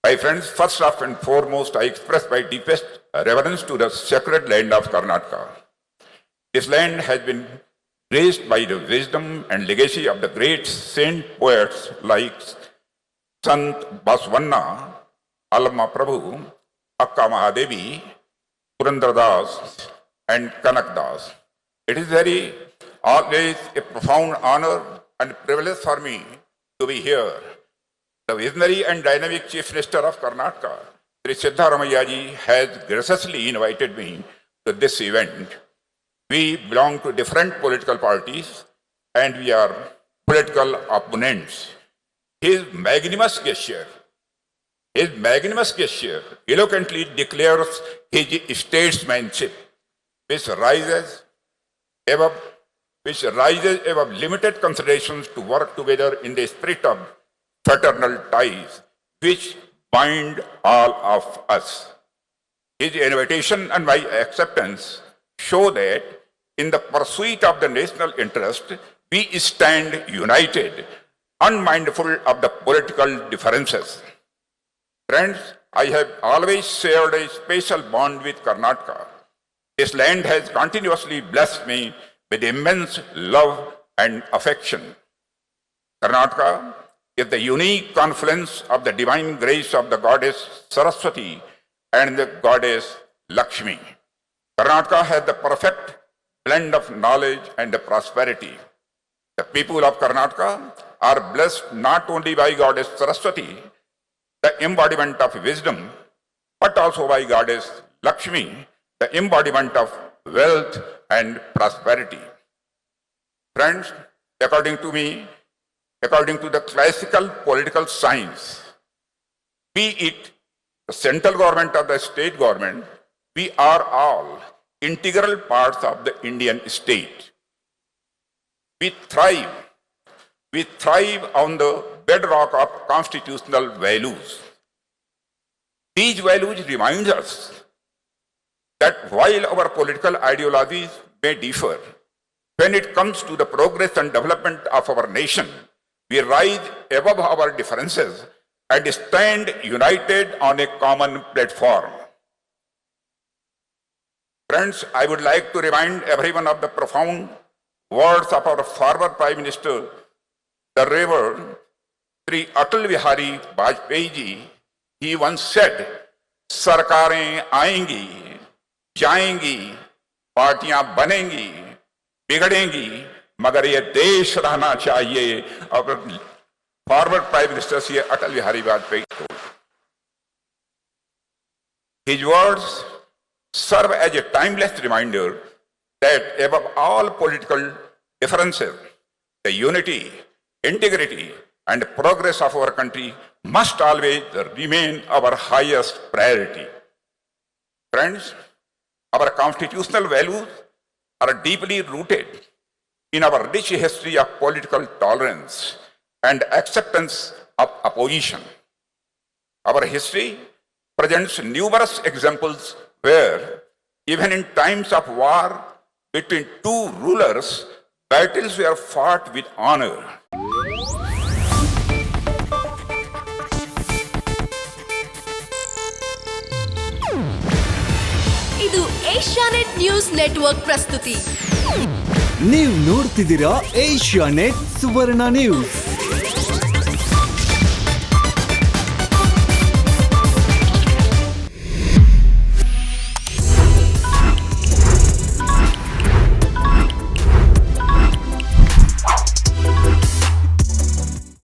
My friends, first and foremost, I express my deepest reverence to the sacred land of Karnataka. This land has been graced by the wisdom and legacy of the great saint poets like Sant Baswanna, Alma Prabhu, Akka Mahadevi, Purandara Das, and Kanak Das. It is always a profound honor and privilege for me to be here. The visionary and dynamic Chief Minister of Karnataka, Sri Siddharamaiah ji, has graciously invited me to this event. We belong to different political parties and we are political opponents. His magnanimous gesture eloquently declares his statesmanship, which rises above limited considerations to work together in the spirit of fraternal ties which bind all of us. His invitation and my acceptance show that in the pursuit of the national interest, we stand united, unmindful of the political differences. Friends, I have always shared a special bond with Karnataka. This land has continuously blessed me with immense love and affection. Karnataka is the unique confluence of the divine grace of the goddess Saraswati and the goddess Lakshmi. Karnataka has the perfect blend of knowledge and prosperity. The people of Karnataka are blessed not only by goddess Saraswati, the embodiment of wisdom, but also by goddess Lakshmi, the embodiment of wealth and prosperity. Friends, according to the classical political science, be it the central government or the state government, we are all integral parts of the Indian state. We thrive on the bedrock of constitutional values. These values remind us that while our political ideologies may differ, when it comes to the progress and development of our nation, we rise above our differences and stand united on a common platform. Friends, I would like to remind everyone of the profound words of our former Prime Minister, the Reverend Sri Atal Bihari Vajpayee ji. He once said, "Sarkarein आएंगी, जाएंगी, पार्टियां बनेंगी, बिगड़ेंगी, मगर ये देश रहना चाहिए." और former Prime Minister Sri Atal Bihari Vajpayee told. His words serve as a timeless reminder that above all political differences, the unity, integrity, and progress of our country must always remain our highest priority. Friends, our constitutional values are deeply rooted in our rich history of political tolerance and acceptance of opposition. Our history presents numerous examples where, even in times of war between two rulers, battles were fought with honor. ಇದು Asianet news network ಪ್ರಸ್ತುತಿ. ನೀವು ನೋಡ್ತಿದ್ದೀರಾ Asianet ಸುವರ್ಣ news.